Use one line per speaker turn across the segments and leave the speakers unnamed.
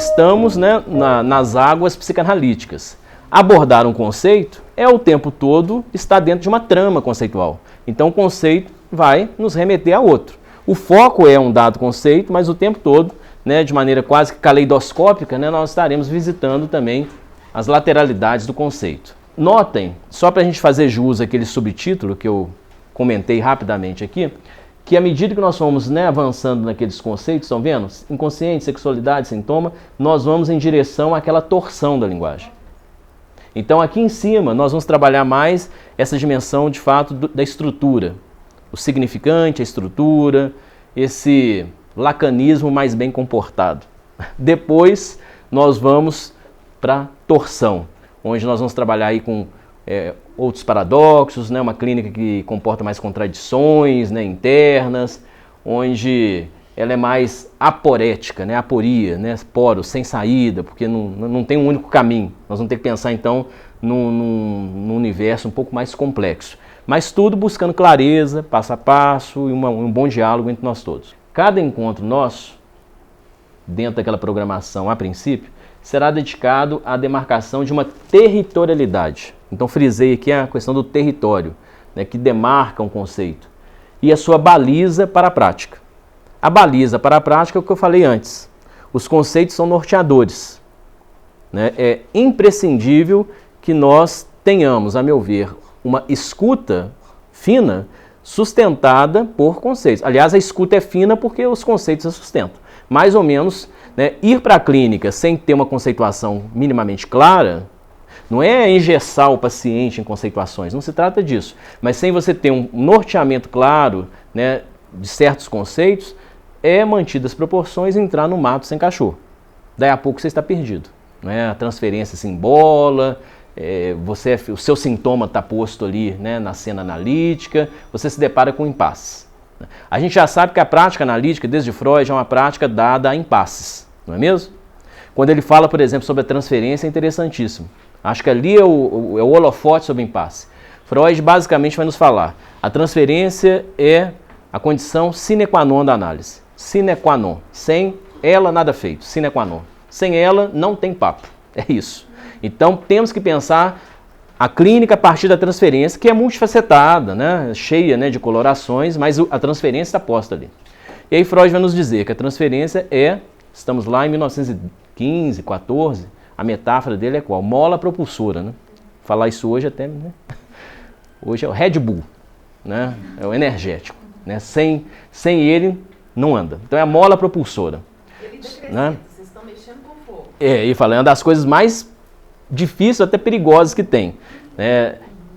estamos, né, nas águas psicanalíticas. Abordar um conceito é o tempo todo estar dentro de uma trama conceitual. Então o conceito vai nos remeter a outro. O foco é um dado conceito, mas o tempo todo, né, de maneira quase que caleidoscópica, né, nós estaremos visitando também as lateralidades do conceito. Notem, só para a gente fazer jus àquele subtítulo que eu comentei rapidamente aqui, que à medida que nós vamos, né, avançando naqueles conceitos, estão vendo? Inconsciente, sexualidade, sintoma, nós vamos em direção àquela torção da linguagem. Então aqui em cima nós vamos trabalhar mais essa dimensão de fato da estrutura. O significante, a estrutura, esse lacanismo mais bem comportado. Depois nós vamos para a torção, onde nós vamos trabalhar aí com outros paradoxos, né? Uma clínica que comporta mais contradições, né, internas, onde ela é mais aporética, né? Aporia, né? Poros, sem saída, porque não tem um único caminho. Nós vamos ter que pensar então num universo um pouco mais complexo. Mas tudo buscando clareza, passo a passo e um bom diálogo entre nós todos. Cada encontro nosso, dentro daquela programação a princípio, será dedicado à demarcação de uma territorialidade. Então frisei aqui a questão do território, né, que demarca um conceito. E a sua baliza para a prática. A baliza para a prática é o que eu falei antes. Os conceitos são norteadores, né? É imprescindível que nós tenhamos, a meu ver, uma escuta fina sustentada por conceitos. Aliás, a escuta é fina porque os conceitos a sustentam. Mais ou menos, né, ir para a clínica sem ter uma conceituação minimamente clara, não é engessar o paciente em conceituações, não se trata disso. Mas sem você ter um norteamento claro, né, de certos conceitos, é mantidas as proporções e entrar no mato sem cachorro. Daí a pouco você está perdido. Né? A transferência se embola, o seu sintoma está posto ali, né, na cena analítica, você se depara com impasses. A gente já sabe que a prática analítica, desde Freud, é uma prática dada a impasses, não é mesmo? Quando ele fala, por exemplo, sobre a transferência, é interessantíssimo. Acho que ali é o holofote sobre o impasse. Freud basicamente vai nos falar, a transferência é a condição sine qua non da análise. Sine qua non. Sem ela, nada feito. Sine qua non. Sem ela, não tem papo. É isso. Então, temos que pensar a clínica a partir da transferência, que é multifacetada, né? Cheia, né, de colorações, mas a transferência está posta ali. E aí Freud vai nos dizer que a transferência estamos lá em 1915, 14, a metáfora dele é qual? Mola propulsora, né? Falar isso hoje até, né? Hoje é o Red Bull, né? É o energético, né? Sem ele, não anda. Então é a mola propulsora. Né?
Vocês estão mexendo com fogo.
E falando uma das coisas mais difíceis, até perigosas que tem.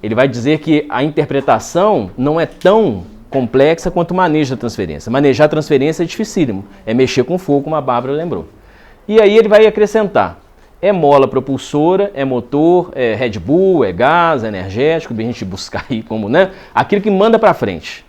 Ele vai dizer que a interpretação não é tão complexa quanto o manejo da transferência. Manejar a transferência é dificílimo. É mexer com fogo, como a Bárbara lembrou. E aí ele vai acrescentar. É mola propulsora, é motor, é Red Bull, é gás, é energético, a gente buscar aí como, né? Aquilo que manda para frente.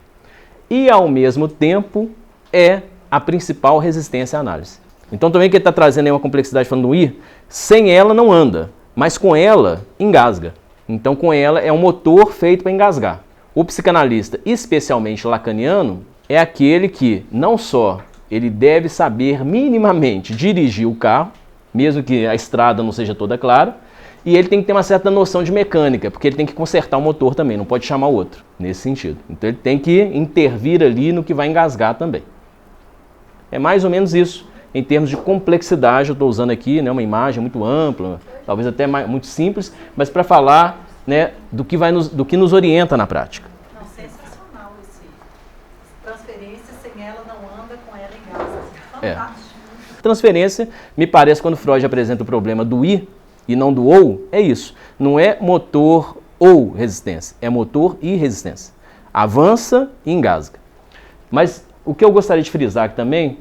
E ao mesmo tempo é a principal resistência à análise. Então também que ele está trazendo aí uma complexidade falando do ir, sem ela não anda, mas com ela engasga. Então com ela é um motor feito para engasgar. O psicanalista, especialmente lacaniano, é aquele que não só ele deve saber minimamente dirigir o carro, mesmo que a estrada não seja toda clara, e ele tem que ter uma certa noção de mecânica, porque ele tem que consertar o motor também, não pode chamar o outro, nesse sentido. Então ele tem que intervir ali no que vai engasgar também. É mais ou menos isso, em termos de complexidade. Eu estou usando aqui, né, uma imagem muito ampla, talvez até muito simples, mas para falar, né, do que nos orienta na prática.
Não, sensacional esse. Transferência, sem ela não anda, com ela engasga. Fantástico.
Transferência, me parece, quando Freud apresenta o problema do I e não do ou, é isso. Não é motor ou resistência, é motor e resistência. Avança e engasga. Mas o que eu gostaria de frisar aqui também,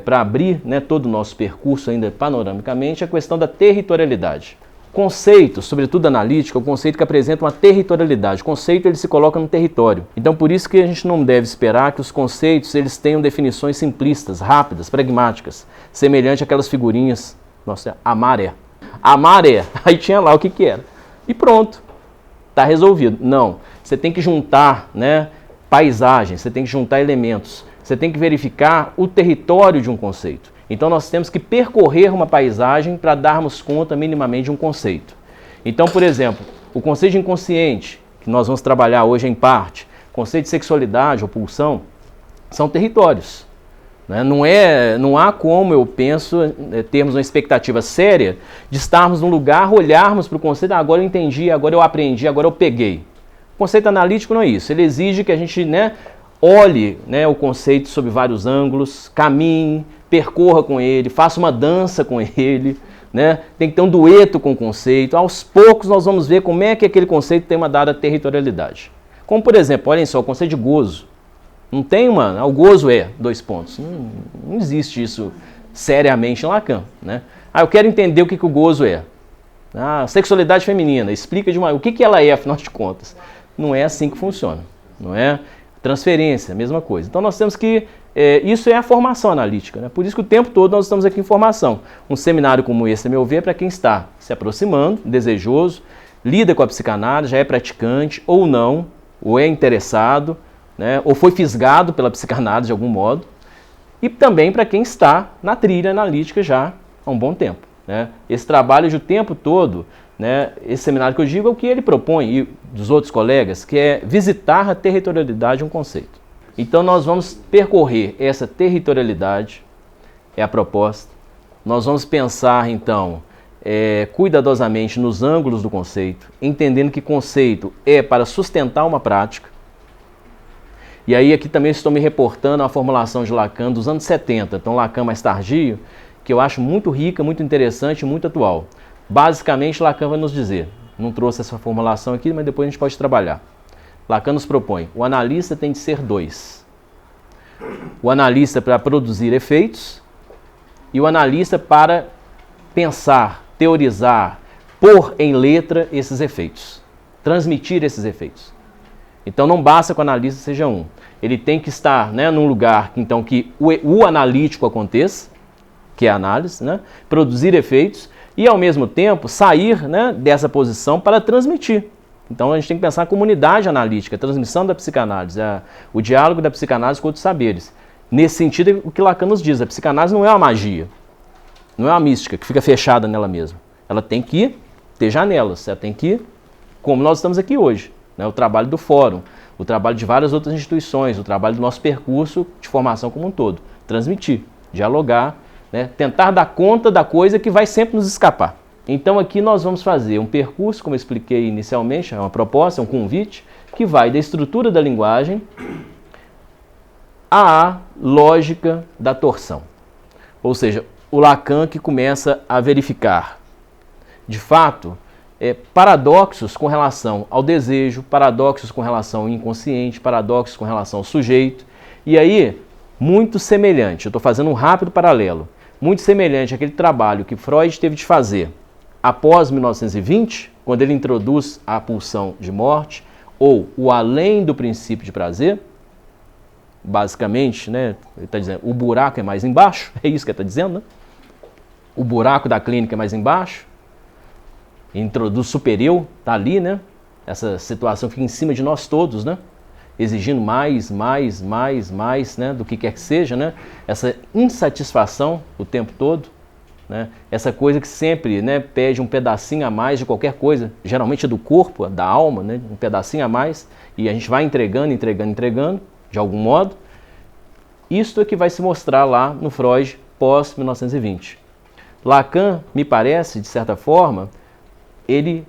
para abrir, né, todo o nosso percurso ainda panoramicamente, é a questão da territorialidade. Conceito, sobretudo analítico, é o conceito que apresenta uma territorialidade. O conceito, ele se coloca no território. Então, por isso que a gente não deve esperar que os conceitos eles tenham definições simplistas, rápidas, pragmáticas, semelhante àquelas figurinhas. Nossa, amar é. Amar é. Aí tinha lá o que era. E pronto. Está resolvido. Não. Você tem que juntar, né, paisagens, você tem que juntar elementos. Você tem que verificar o território de um conceito. Então nós temos que percorrer uma paisagem para darmos conta minimamente de um conceito. Então, por exemplo, o conceito de inconsciente, que nós vamos trabalhar hoje em parte, conceito de sexualidade ou pulsão, são territórios. Né? Não há como, eu penso, termos uma expectativa séria de estarmos num lugar, olharmos para o conceito, agora eu entendi, agora eu aprendi, agora eu peguei. O conceito analítico não é isso, ele exige que a gente, né, olhe, né, o conceito sob vários ângulos, caminhe, percorra com ele, faça uma dança com ele, né? Tem que ter um dueto com o conceito. Aos poucos nós vamos ver como é que aquele conceito tem uma dada territorialidade. Como, por exemplo, olhem só, o conceito de gozo. Não tem o gozo é, dois pontos. Não existe isso seriamente em Lacan. Né? Eu quero entender o que o gozo é. Sexualidade feminina, explica o que ela é, afinal de contas. Não é assim que funciona. Não é? Transferência, mesma coisa. Então nós temos que... isso é a formação analítica. Né? Por isso que o tempo todo nós estamos aqui em formação. Um seminário como esse, a meu ver, é para quem está se aproximando, desejoso, lida com a psicanálise, já é praticante ou não, ou é interessado, né? Ou foi fisgado pela psicanálise de algum modo. E também para quem está na trilha analítica já há um bom tempo. Né? Esse trabalho de o tempo todo, né, esse seminário que eu digo é o que ele propõe, e dos outros colegas, que é visitar a territorialidade de um conceito. Então nós vamos percorrer essa territorialidade, é a proposta. Nós vamos pensar então cuidadosamente nos ângulos do conceito, entendendo que conceito é para sustentar uma prática. E aí aqui também estou me reportando à formulação de Lacan dos anos 70, então Lacan mais tardio, que eu acho muito rica, muito interessante e muito atual. Basicamente Lacan vai nos dizer, não trouxe essa formulação aqui, mas depois a gente pode trabalhar. Lacan nos propõe, o analista tem de ser dois. O analista para produzir efeitos e o analista para pensar, teorizar, pôr em letra esses efeitos, transmitir esses efeitos. Então não basta que o analista seja um. Ele tem que estar, né, num lugar então, que o analítico aconteça, que é a análise, né, produzir efeitos e ao mesmo tempo sair, né, dessa posição para transmitir. Então a gente tem que pensar a comunidade analítica, a transmissão da psicanálise, o diálogo da psicanálise com outros saberes. Nesse sentido, o que Lacan nos diz, a psicanálise não é uma magia, não é uma mística que fica fechada nela mesma. Ela tem que ter janelas, ela tem que, como nós estamos aqui hoje, né, o trabalho do fórum, o trabalho de várias outras instituições, o trabalho do nosso percurso de formação como um todo. Transmitir, dialogar, né, tentar dar conta da coisa que vai sempre nos escapar. Então aqui nós vamos fazer um percurso, como eu expliquei inicialmente, é uma proposta, é um convite, que vai da estrutura da linguagem à lógica da torção. Ou seja, o Lacan que começa a verificar, de fato, paradoxos com relação ao desejo, paradoxos com relação ao inconsciente, paradoxos com relação ao sujeito. E aí, muito semelhante, eu estou fazendo um rápido paralelo, muito semelhante àquele trabalho que Freud teve de fazer após 1920, quando ele introduz a pulsão de morte, ou o além do princípio de prazer. Basicamente, né, ele está dizendo, o buraco é mais embaixo, é isso que ele está dizendo, né? O buraco da clínica é mais embaixo, introduz superior, está ali, né? Essa situação fica em cima de nós todos, né? Exigindo mais, né? Do que quer que seja, né? Essa insatisfação o tempo todo, né? Essa coisa que sempre, né, pede um pedacinho a mais de qualquer coisa, geralmente é do corpo, da alma, né? Um pedacinho a mais, e a gente vai entregando, de algum modo. Isto é que vai se mostrar lá no Freud pós-1920. Lacan, me parece, de certa forma, ele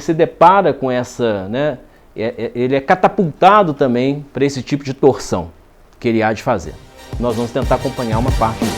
se depara com essa, né, ele é catapultado também para esse tipo de torção que ele há de fazer. Nós vamos tentar acompanhar uma parte disso.